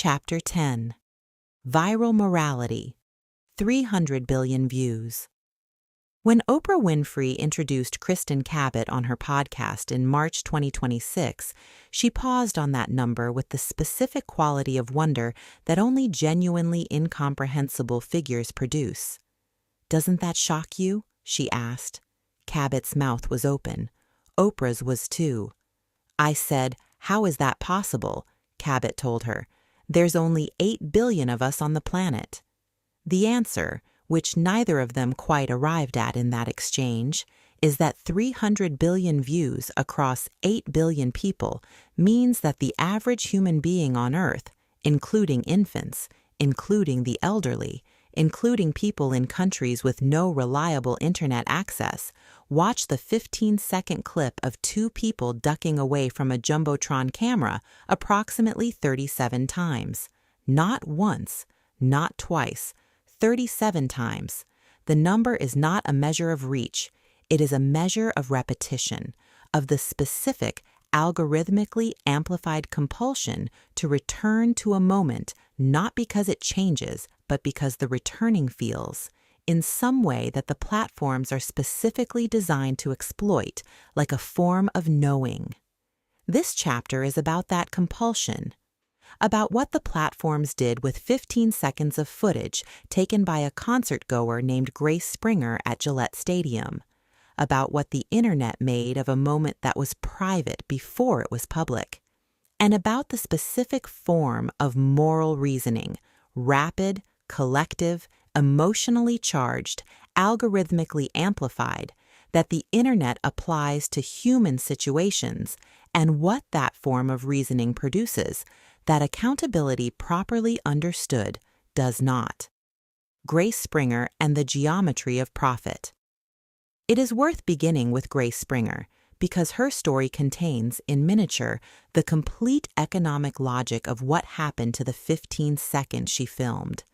Chapter 10. Viral Morality. 300 billion views. When Oprah Winfrey introduced Kristen Cabot on her podcast in March 2026, she paused on that number with the specific quality of wonder that only genuinely incomprehensible figures produce. "Doesn't that shock you?" she asked. Cabot's mouth was open. Oprah's was too. "I said, 'How is that possible?'" Cabot told her. "There's only 8 billion of us on the planet." The answer, which neither of them quite arrived at in that exchange, is that 300 billion views across 8 billion people means that the average human being on Earth, including infants, including the elderly, including people in countries with no reliable internet access, watch the 15-second clip of 2 people ducking away from a Jumbotron camera approximately 37 times. Not once, not twice, 37 times. The number is not a measure of reach. It is a measure of repetition, of the specific, algorithmically amplified compulsion to return to a moment, not because it changes, but because the returning feels, in some way that the platforms are specifically designed to exploit, like a form of knowing. This chapter is about that compulsion, about what the platforms did with 15 seconds of footage taken by a concert-goer named Grace Springer at Gillette Stadium, about what the internet made of a moment that was private before it was public, and about the specific form of moral reasoning, rapid, collective, emotionally charged, algorithmically amplified, that the internet applies to human situations, and what that form of reasoning produces, that accountability properly understood does not. Grace Springer and the Geometry of Profit. It is worth beginning with Grace Springer, because her story contains, in miniature, the complete economic logic of what happened to the 15 seconds she filmed.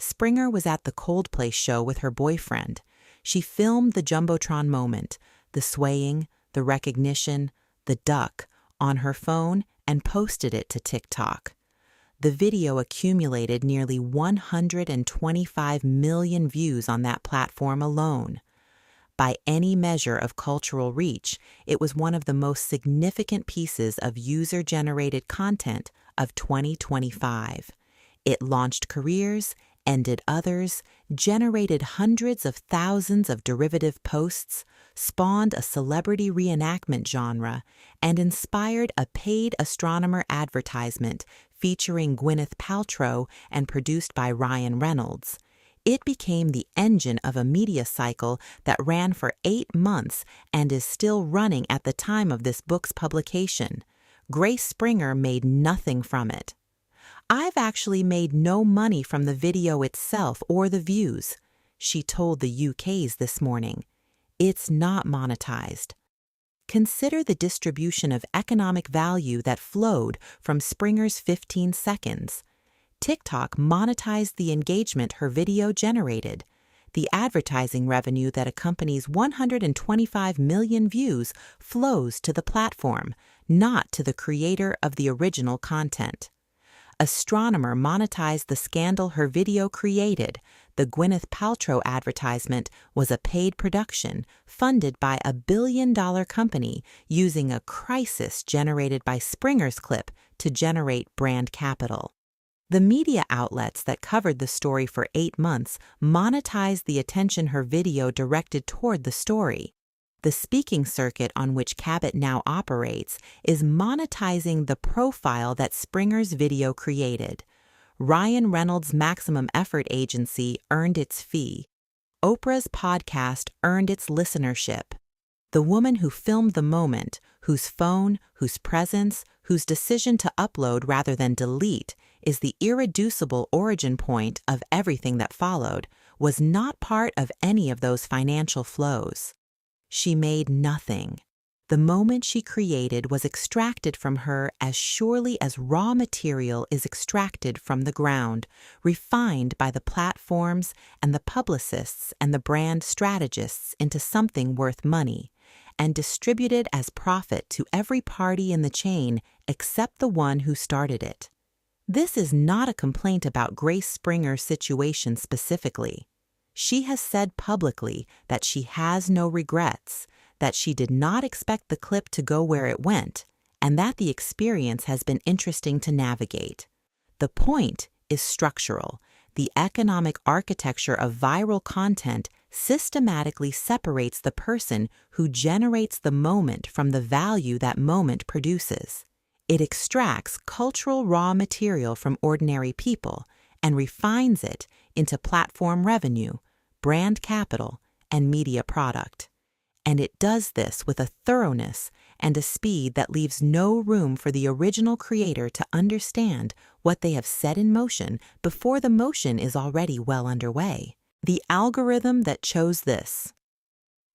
Springer was at the Coldplay show with her boyfriend. She filmed the Jumbotron moment, the swaying, the recognition, the duck, on her phone and posted it to TikTok. The video accumulated nearly 125 million views on that platform alone. By any measure of cultural reach, it was one of the most significant pieces of user-generated content of 2025. It launched careers, ended others, generated hundreds of thousands of derivative posts, spawned a celebrity reenactment genre, and inspired a paid astronomer advertisement featuring Gwyneth Paltrow and produced by Ryan Reynolds. It became the engine of a media cycle that ran for 8 months and is still running at the time of this book's publication. Grace Springer made nothing from it. "I've actually made no money from the video itself or the views," she told the UK's this morning. It's not monetized. Consider the distribution of economic value that flowed from Springer's 15 seconds. TikTok monetized the engagement her video generated. The advertising revenue that accompanies 125 million views flows to the platform, not to the creator of the original content. Astronomer monetized the scandal her video created. The Gwyneth Paltrow advertisement was a paid production funded by a billion-dollar company using a crisis generated by Springer's clip to generate brand capital. The media outlets that covered the story for 8 months monetized the attention her video directed toward the story. The speaking circuit on which Cabot now operates is monetizing the profile that Springer's video created. Ryan Reynolds' Maximum Effort agency earned its fee. Oprah's podcast earned its listenership. The woman who filmed the moment, whose phone, whose presence, whose decision to upload rather than delete is the irreducible origin point of everything that followed, was not part of any of those financial flows. She made nothing. The moment she created was extracted from her as surely as raw material is extracted from the ground, refined by the platforms and the publicists and the brand strategists into something worth money, and distributed as profit to every party in the chain except the one who started it. This is not a complaint about Grace Springer's situation specifically. She has said publicly that she has no regrets, that she did not expect the clip to go where it went, and that the experience has been interesting to navigate. The point is structural. The economic architecture of viral content systematically separates the person who generates the moment from the value that moment produces. It extracts cultural raw material from ordinary people and refines it into platform revenue, brand capital, and media product. And it does this with a thoroughness and a speed that leaves no room for the original creator to understand what they have set in motion before the motion is already well underway. The algorithm that chose this.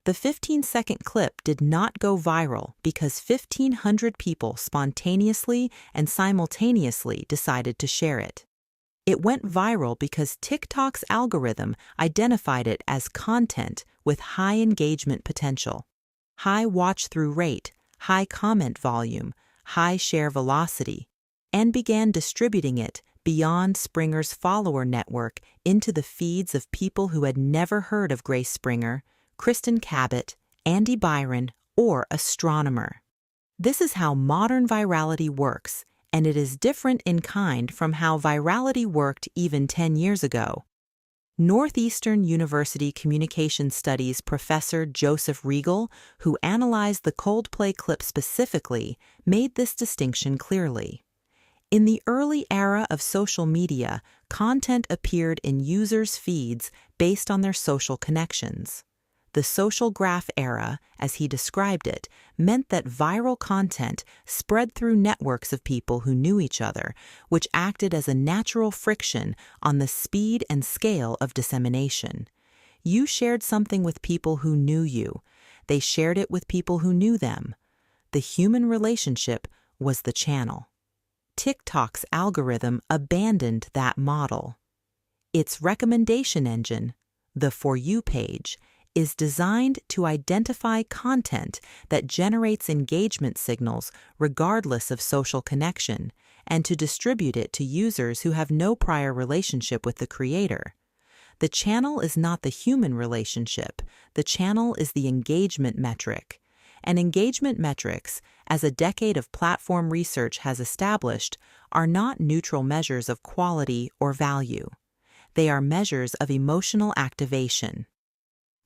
The 15-second clip did not go viral because 1,500 people spontaneously and simultaneously decided to share it. It went viral because TikTok's algorithm identified it as content with high engagement potential, high watch-through rate, high comment volume, high share velocity, and began distributing it beyond Springer's follower network into the feeds of people who had never heard of Grace Springer, Kristen Cabot, Andy Byron, or Astronomer. This is how modern virality works, and it is different in kind from how virality worked even 10 years ago. Northeastern University Communication Studies professor Joseph Riegel, who analyzed the Coldplay clip specifically, made this distinction clearly. In the early era of social media, content appeared in users' feeds based on their social connections. The social graph era, as he described it, meant that viral content spread through networks of people who knew each other, which acted as a natural friction on the speed and scale of dissemination. You shared something with people who knew you. They shared it with people who knew them. The human relationship was the channel. TikTok's algorithm abandoned that model. Its recommendation engine, the For You page, is designed to identify content that generates engagement signals regardless of social connection, and to distribute it to users who have no prior relationship with the creator. The channel is not the human relationship, the channel is the engagement metric. And engagement metrics, as a decade of platform research has established, are not neutral measures of quality or value. They are measures of emotional activation.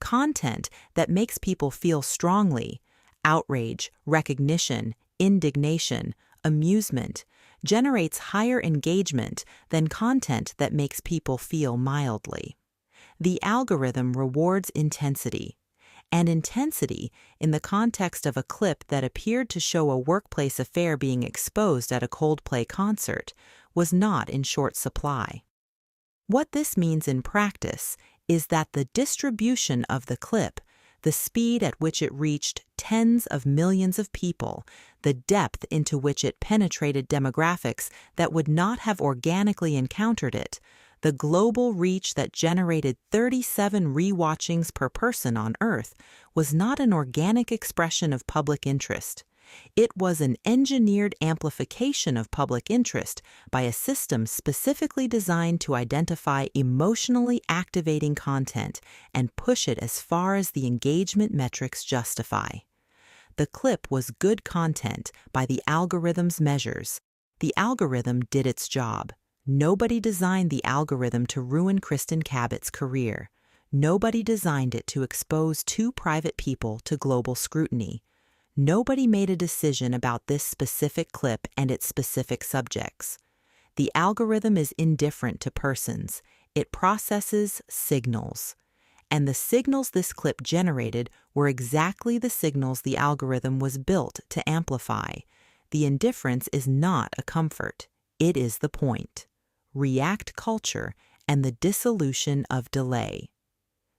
Content that makes people feel strongly, outrage, recognition, indignation, amusement, generates higher engagement than content that makes people feel mildly. The algorithm rewards intensity. And intensity, in the context of a clip that appeared to show a workplace affair being exposed at a Coldplay concert, was not in short supply. What this means in practice is that the distribution of the clip, the speed at which it reached tens of millions of people, the depth into which it penetrated demographics that would not have organically encountered it, the global reach that generated 37 rewatchings per person on Earth, was not an organic expression of public interest. It was an engineered amplification of public interest by a system specifically designed to identify emotionally activating content and push it as far as the engagement metrics justify. The clip was good content by the algorithm's measures. The algorithm did its job. Nobody designed the algorithm to ruin Kristen Cabot's career. Nobody designed it to expose two private people to global scrutiny. Nobody made a decision about this specific clip and its specific subjects. The algorithm is indifferent to persons. It processes signals. And the signals this clip generated were exactly the signals the algorithm was built to amplify. The indifference is not a comfort. It is the point. React culture and the dissolution of delay.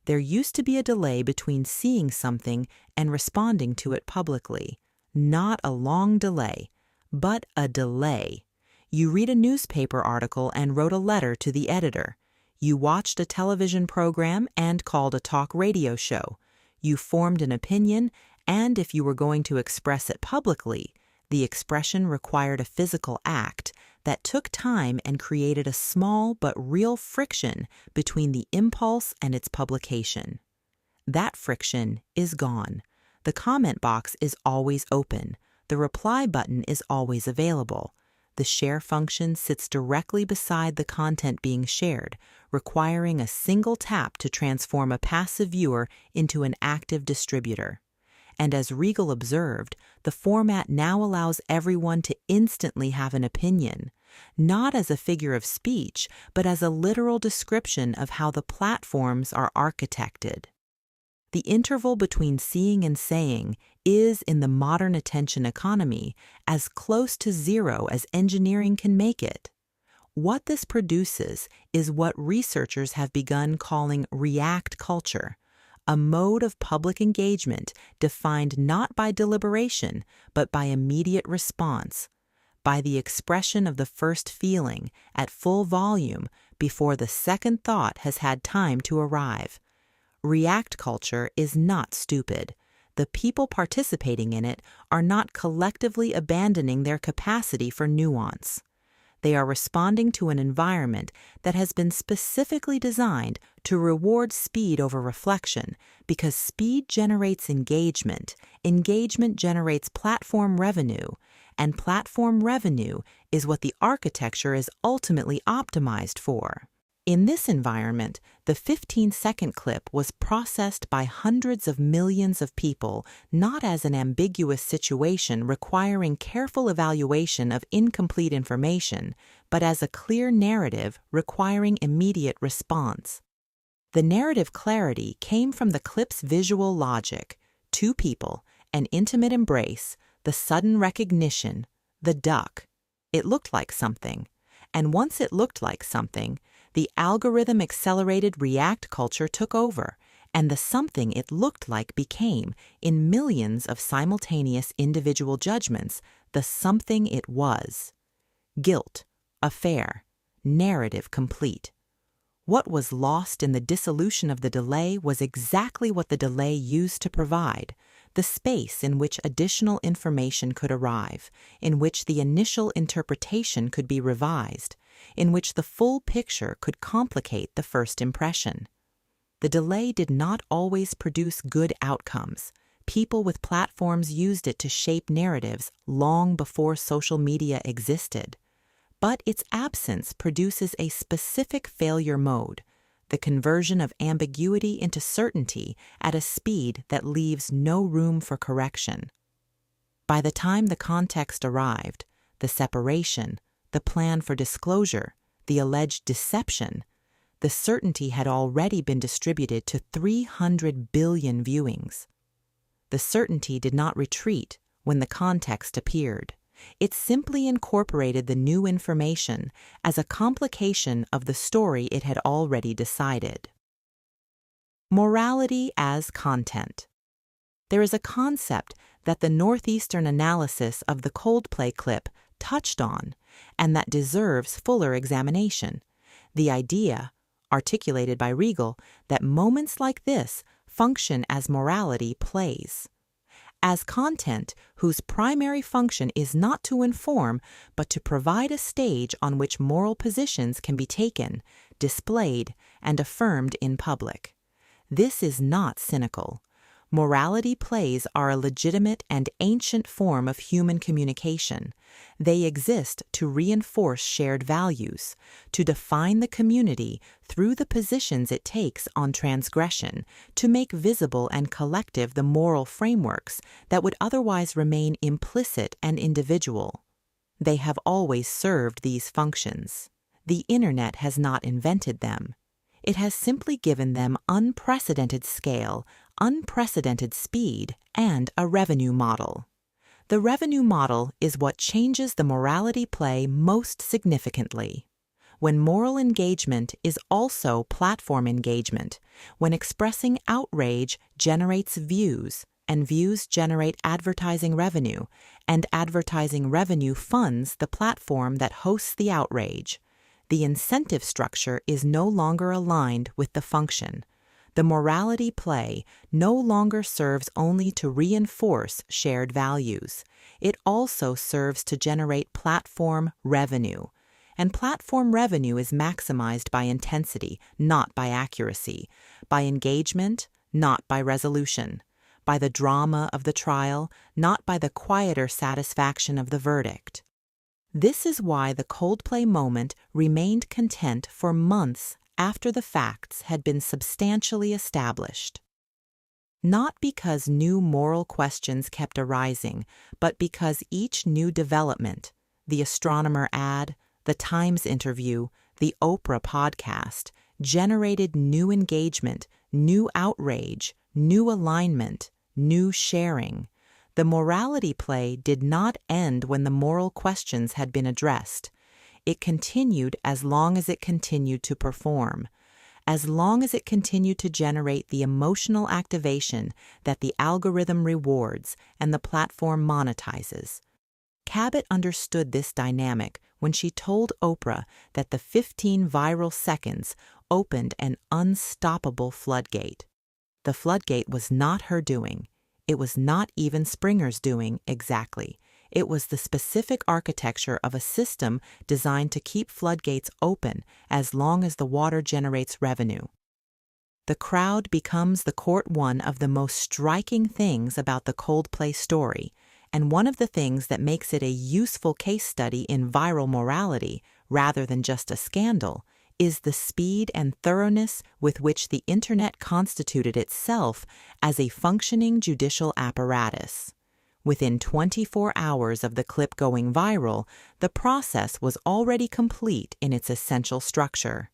There used to be a delay between seeing something and responding to it publicly. Not a long delay, but a delay. You read a newspaper article and wrote a letter to the editor. You watched a television program and called a talk radio show. You formed an opinion, and if you were going to express it publicly, the expression required a physical act, that took time and created a small but real friction between the impulse and its publication. That friction is gone. The comment box is always open. The reply button is always available. The share function sits directly beside the content being shared, requiring a single tap to transform a passive viewer into an active distributor. And as Regal observed, the format now allows everyone to instantly have an opinion, not as a figure of speech, but as a literal description of how the platforms are architected. The interval between seeing and saying is, in the modern attention economy, as close to zero as engineering can make it. What this produces is what researchers have begun calling react culture, a mode of public engagement defined not by deliberation, but by immediate response, by the expression of the first feeling at full volume before the second thought has had time to arrive. React culture is not stupid. The people participating in it are not collectively abandoning their capacity for nuance. They are responding to an environment that has been specifically designed to reward speed over reflection, because speed generates engagement, engagement generates platform revenue, and platform revenue is what the architecture is ultimately optimized for. In this environment, the 15-second clip was processed by hundreds of millions of people not as an ambiguous situation requiring careful evaluation of incomplete information, but as a clear narrative requiring immediate response. The narrative clarity came from the clip's visual logic: two people, an intimate embrace, the sudden recognition, the duck. It looked like something. And once it looked like something, the algorithm-accelerated react culture took over, and the something it looked like became, in millions of simultaneous individual judgments, the something it was. Guilt, affair, narrative complete. What was lost in the dissolution of the delay was exactly what the delay used to provide: the space in which additional information could arrive, in which the initial interpretation could be revised, in which the full picture could complicate the first impression. The delay did not always produce good outcomes. People with platforms used it to shape narratives long before social media existed. But its absence produces a specific failure mode: the conversion of ambiguity into certainty at a speed that leaves no room for correction. By the time the context arrived, the separation, the plan for disclosure, the alleged deception, the certainty had already been distributed to 300 billion viewings. The certainty did not retreat when the context appeared. It simply incorporated the new information as a complication of the story it had already decided. Morality as content. There is a concept that the Northeastern analysis of the Coldplay clip touched on, and that deserves fuller examination: the idea, articulated by Regal, that moments like this function as morality plays. As content whose primary function is not to inform, but to provide a stage on which moral positions can be taken, displayed, and affirmed in public. This is not cynical. Morality plays are a legitimate and ancient form of human communication. They exist to reinforce shared values, to define the community through the positions it takes on transgression, to make visible and collective the moral frameworks that would otherwise remain implicit and individual. They have always served these functions. The Internet has not invented them. It has simply given them unprecedented scale, unprecedented speed, and a revenue model. The revenue model is what changes the morality play most significantly. When moral engagement is also platform engagement, when expressing outrage generates views, and views generate advertising revenue, and advertising revenue funds the platform that hosts the outrage, the incentive structure is no longer aligned with the function. The morality play no longer serves only to reinforce shared values. It also serves to generate platform revenue. And platform revenue is maximized by intensity, not by accuracy, by engagement, not by resolution, by the drama of the trial, not by the quieter satisfaction of the verdict. This is why the Coldplay moment remained content for months after the facts had been substantially established. Not because new moral questions kept arising, but because each new development, the astronomer ad, the Times interview, the Oprah podcast, generated new engagement, new outrage, new alignment, new sharing. The morality play did not end when the moral questions had been addressed. It continued as long as it continued to perform, as long as it continued to generate the emotional activation that the algorithm rewards and the platform monetizes. Cabot understood this dynamic when she told Oprah that the 15 viral seconds opened an unstoppable floodgate. The floodgate was not her doing. It was not even Springer's doing exactly. It was the specific architecture of a system designed to keep floodgates open as long as the water generates revenue. The crowd becomes the court. One of the most striking things about the Coldplay story, and one of the things that makes it a useful case study in viral morality rather than just a scandal, is the speed and thoroughness with which the Internet constituted itself as a functioning judicial apparatus. Within 24 hours of the clip going viral, the process was already complete in its essential structure.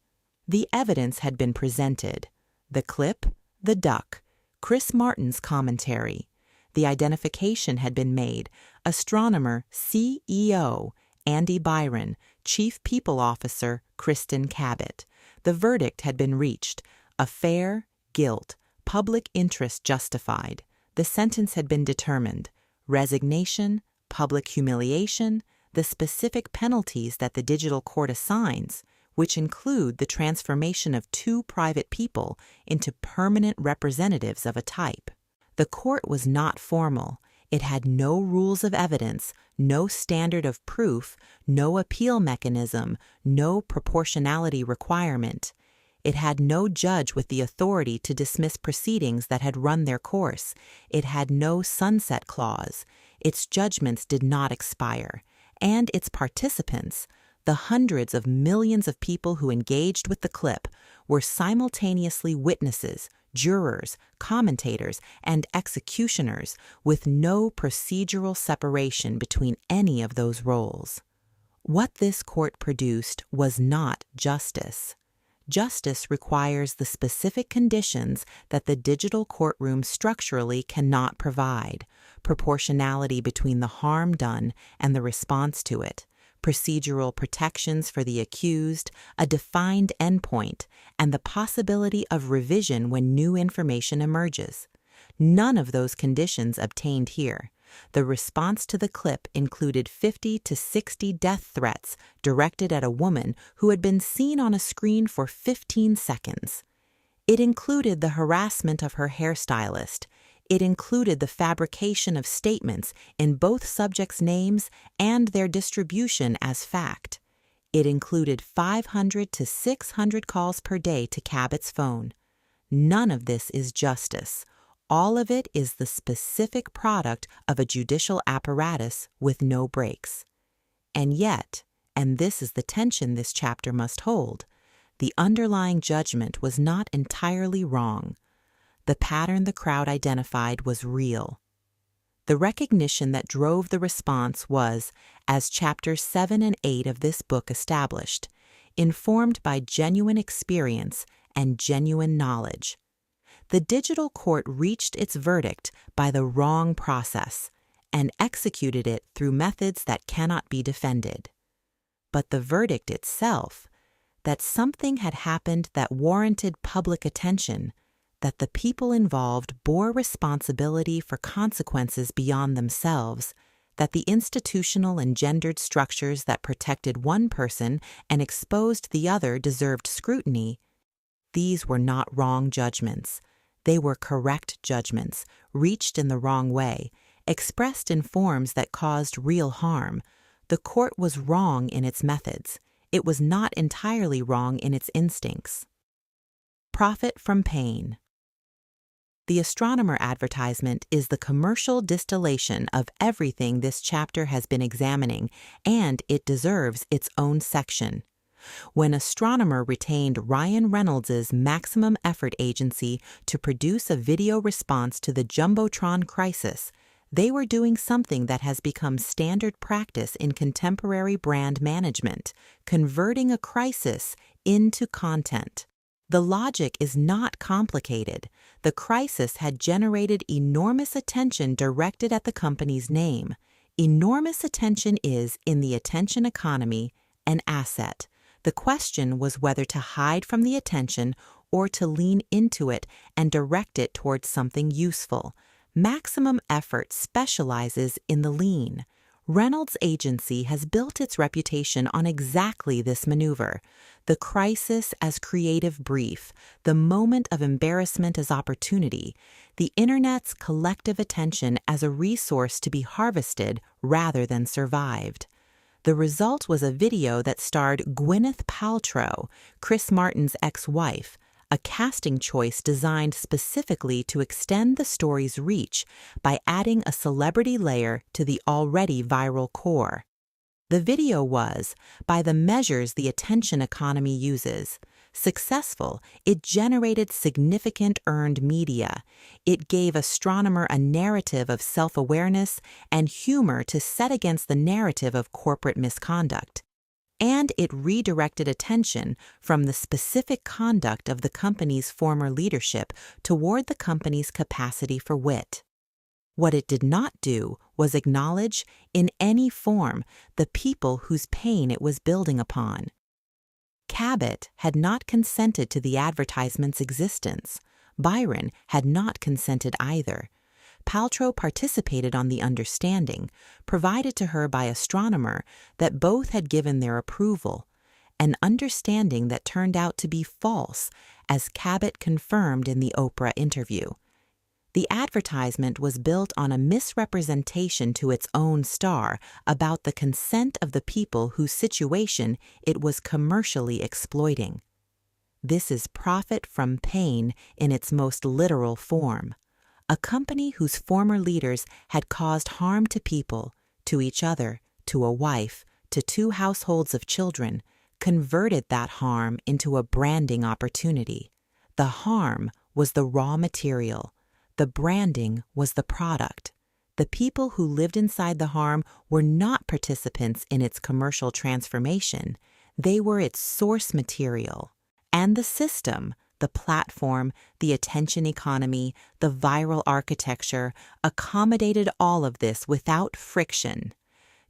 The evidence had been presented: the clip, the duck, Chris Martin's commentary. The identification had been made: astronomer CEO Andy Byron, Chief People Officer Kristen Cabot. The verdict had been reached: affair, guilt, public interest justified. The sentence had been determined: resignation, public humiliation, the specific penalties that the digital court assigns, which include the transformation of two private people into permanent representatives of a type. The court was not formal. It had no rules of evidence, no standard of proof, no appeal mechanism, no proportionality requirement. It had no judge with the authority to dismiss proceedings that had run their course. It had no sunset clause. Its judgments did not expire. And its participants, the hundreds of millions of people who engaged with the clip, were simultaneously witnesses, jurors, commentators, and executioners, with no procedural separation between any of those roles. What this court produced was not justice. Justice requires the specific conditions that the digital courtroom structurally cannot provide: proportionality between the harm done and the response to it, procedural protections for the accused, a defined endpoint, and the possibility of revision when new information emerges. None of those conditions obtained here. The response to the clip included 50 to 60 death threats directed at a woman who had been seen on a screen for 15 seconds. It included the harassment of her hairstylist. It included the fabrication of statements in both subjects' names and their distribution as fact. It included 500 to 600 calls per day to Cabot's phone. None of this is justice. All of it is the specific product of a judicial apparatus with no breaks. And yet, and this is the tension this chapter must hold, the underlying judgment was not entirely wrong. The pattern the crowd identified was real. The recognition that drove the response was, as chapters 7 and 8 of this book established, informed by genuine experience and genuine knowledge. The digital court reached its verdict by the wrong process and executed it through methods that cannot be defended. But the verdict itself, that something had happened that warranted public attention, that the people involved bore responsibility for consequences beyond themselves, that the institutional and gendered structures that protected one person and exposed the other deserved scrutiny, these were not wrong judgments. They were correct judgments, reached in the wrong way, expressed in forms that caused real harm. The court was wrong in its methods. It was not entirely wrong in its instincts. Profit from pain. The astronomer advertisement is the commercial distillation of everything this chapter has been examining, and it deserves its own section. When Astronomer retained Ryan Reynolds's Maximum Effort Agency to produce a video response to the Jumbotron crisis, they were doing something that has become standard practice in contemporary brand management, converting a crisis into content. The logic is not complicated. The crisis had generated enormous attention directed at the company's name. Enormous attention is, in the attention economy, an asset. The question was whether to hide from the attention or to lean into it and direct it towards something useful. Maximum Effort specializes in the lean. Reynolds' agency has built its reputation on exactly this maneuver. The crisis as creative brief, the moment of embarrassment as opportunity, the Internet's collective attention as a resource to be harvested rather than survived. The result was a video that starred Gwyneth Paltrow, Chris Martin's ex-wife, a casting choice designed specifically to extend the story's reach by adding a celebrity layer to the already viral core. The video was, by the measures the attention economy uses, successful. It generated significant earned media. It gave Astronomer a narrative of self-awareness and humor to set against the narrative of corporate misconduct. And it redirected attention from the specific conduct of the company's former leadership toward the company's capacity for wit. What it did not do was acknowledge, in any form, the people whose pain it was building upon. Cabot had not consented to the advertisement's existence. Byron had not consented either. Paltrow participated on the understanding, provided to her by Astronomer, that both had given their approval, an understanding that turned out to be false, as Cabot confirmed in the Oprah interview. The advertisement was built on a misrepresentation to its own star about the consent of the people whose situation it was commercially exploiting. This is profit from pain in its most literal form. A company whose former leaders had caused harm to people, to each other, to a wife, to 2 households of children, converted that harm into a branding opportunity. The harm was the raw material. The branding was the product. The people who lived inside the harm were not participants in its commercial transformation. They were its source material. And the system, the platform, the attention economy, the viral architecture, accommodated all of this without friction.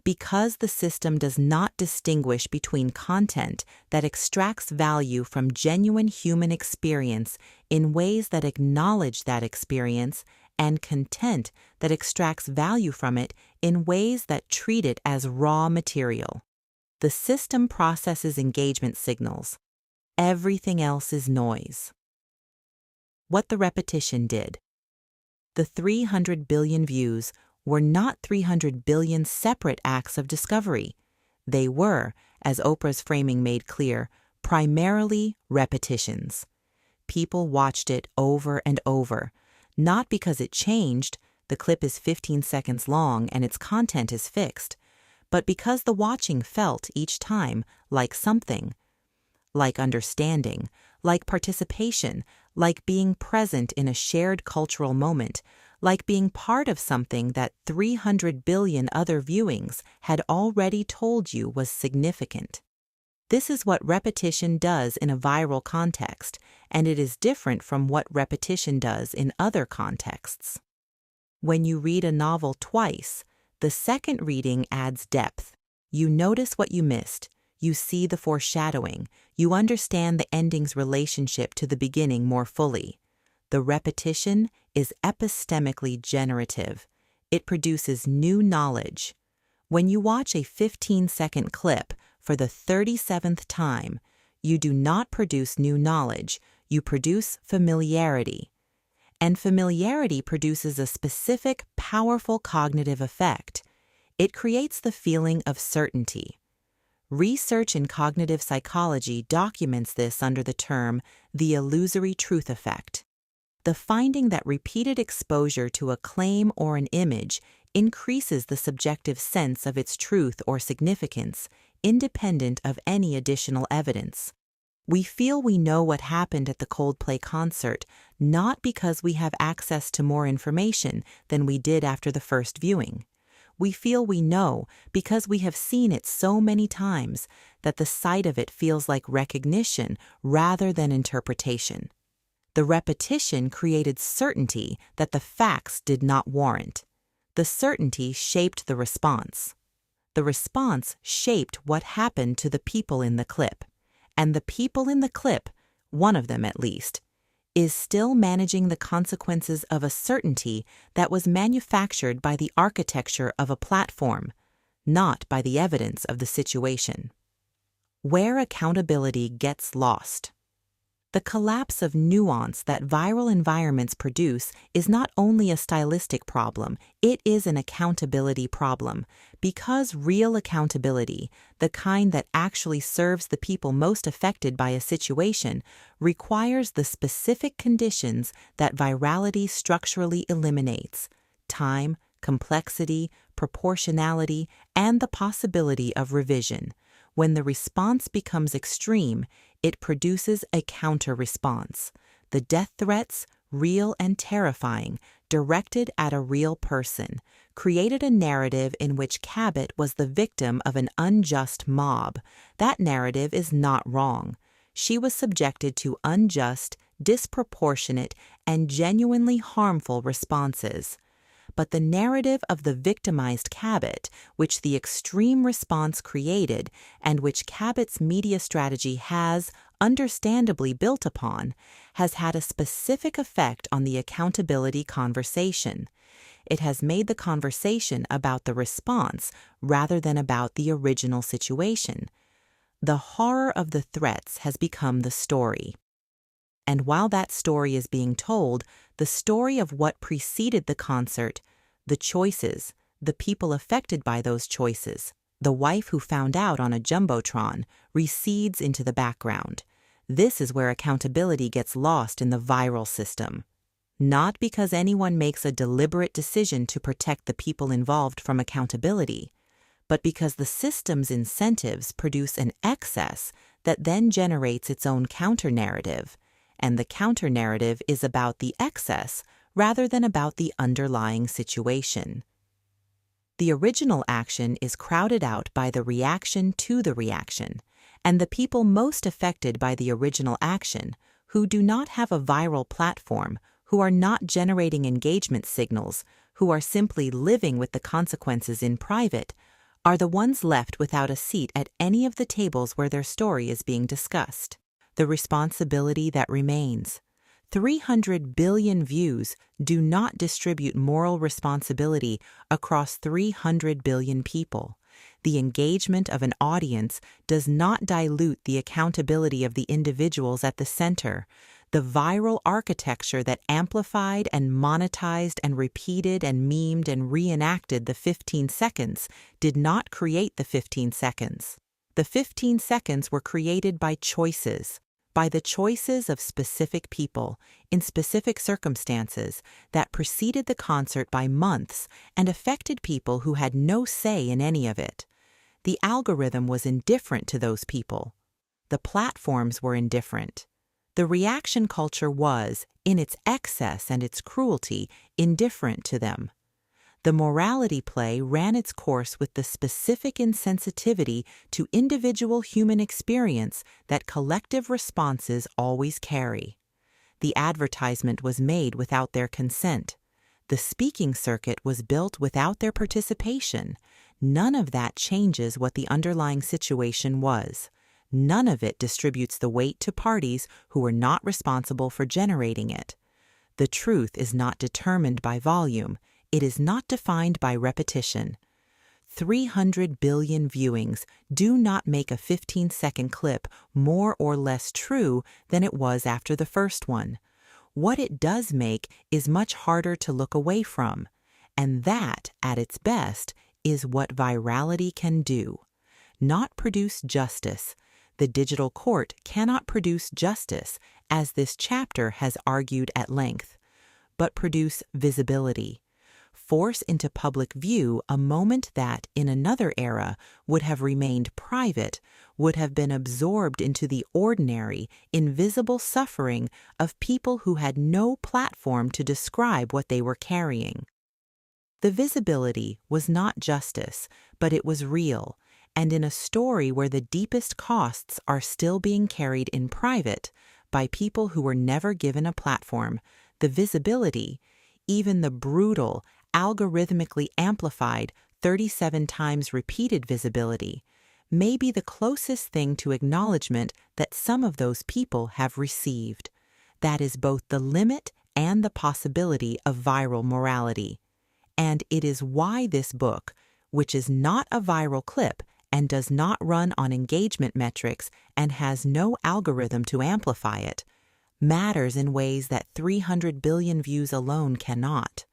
Because the system does not distinguish between content that extracts value from genuine human experience in ways that acknowledge that experience and content that extracts value from it in ways that treat it as raw material. The system processes engagement signals. Everything else is noise. What the repetition did. The 300 billion views were not 300 billion separate acts of discovery. They were, as Oprah's framing made clear, primarily repetitions. People watched it over and over, not because it changed, the clip is 15 seconds long and its content is fixed, but because the watching felt each time like something. Like understanding, like participation, like being present in a shared cultural moment, like being part of something that 300 billion other viewings had already told you was significant. This is what repetition does in a viral context, and it is different from what repetition does in other contexts. When you read a novel twice, the second reading adds depth. You notice what you missed. You see the foreshadowing. You understand the ending's relationship to the beginning more fully. The repetition is epistemically generative. It produces new knowledge. When you watch a 15-second clip for the 37th time, You do not produce new knowledge, you produce familiarity. And familiarity produces a specific, powerful cognitive effect. It creates the feeling of certainty. Research in cognitive psychology documents this under the term the illusory truth effect. The finding that repeated exposure to a claim or an image increases the subjective sense of its truth or significance, independent of any additional evidence. We feel we know what happened at the Coldplay concert, not because we have access to more information than we did after the first viewing. We feel we know because we have seen it so many times that the sight of it feels like recognition rather than interpretation. The repetition created certainty that the facts did not warrant. The certainty shaped the response. The response shaped what happened to the people in the clip. And the people in the clip, one of them at least, is still managing the consequences of a certainty that was manufactured by the architecture of a platform, not by the evidence of the situation. Where accountability gets lost. The collapse of nuance that viral environments produce is not only a stylistic problem, it is an accountability problem, because real accountability, the kind that actually serves the people most affected by a situation, requires the specific conditions that virality structurally eliminates: time, complexity, proportionality, and the possibility of revision. When the response becomes extreme, it produces a counter-response. The death threats, real and terrifying, directed at a real person, created a narrative in which Cabot was the victim of an unjust mob. That narrative is not wrong. She was subjected to unjust, disproportionate, and genuinely harmful responses. But the narrative of the victimized Cabot, which the extreme response created and which Cabot's media strategy has, understandably built upon, has had a specific effect on the accountability conversation. It has made the conversation about the response rather than about the original situation. The horror of the threats has become the story. And while that story is being told, the story of what preceded the concert, the choices, the people affected by those choices, the wife who found out on a jumbotron, recedes into the background. This is where accountability gets lost in the viral system. Not because anyone makes a deliberate decision to protect the people involved from accountability, but because the system's incentives produce an excess that then generates its own counter-narrative. And the counter-narrative is about the excess rather than about the underlying situation. The original action is crowded out by the reaction to the reaction, and the people most affected by the original action, who do not have a viral platform, who are not generating engagement signals, who are simply living with the consequences in private, are the ones left without a seat at any of the tables where their story is being discussed. The responsibility that remains. 300 billion views do not distribute moral responsibility across 300 billion people. The engagement of an audience does not dilute the accountability of the individuals at the center. The viral architecture that amplified and monetized and repeated and memed and reenacted the 15 seconds did not create the 15 seconds. The 15 seconds were created by choices. By the choices of specific people, in specific circumstances, that preceded the concert by months and affected people who had no say in any of it. The algorithm was indifferent to those people. The platforms were indifferent. The reaction culture was, in its excess and its cruelty, indifferent to them. The morality play ran its course with the specific insensitivity to individual human experience that collective responses always carry. The advertisement was made without their consent. The speaking circuit was built without their participation. None of that changes what the underlying situation was. None of it distributes the weight to parties who were not responsible for generating it. The truth is not determined by volume. It is not defined by repetition. 300 billion viewings do not make a 15-second clip more or less true than it was after the first one. What it does make is much harder to look away from, and that, at its best, is what virality can do. Not produce justice. The digital court cannot produce justice, as this chapter has argued at length, but produce visibility. Force into public view a moment that, in another era, would have remained private, would have been absorbed into the ordinary, invisible suffering of people who had no platform to describe what they were carrying. The visibility was not justice, but it was real, and in a story where the deepest costs are still being carried in private by people who were never given a platform, the visibility, even the brutal, algorithmically amplified 37 times repeated visibility, may be the closest thing to acknowledgement that some of those people have received. That is both the limit and the possibility of viral morality. And it is why this book, which is not a viral clip and does not run on engagement metrics and has no algorithm to amplify it, matters in ways that 300 billion views alone cannot.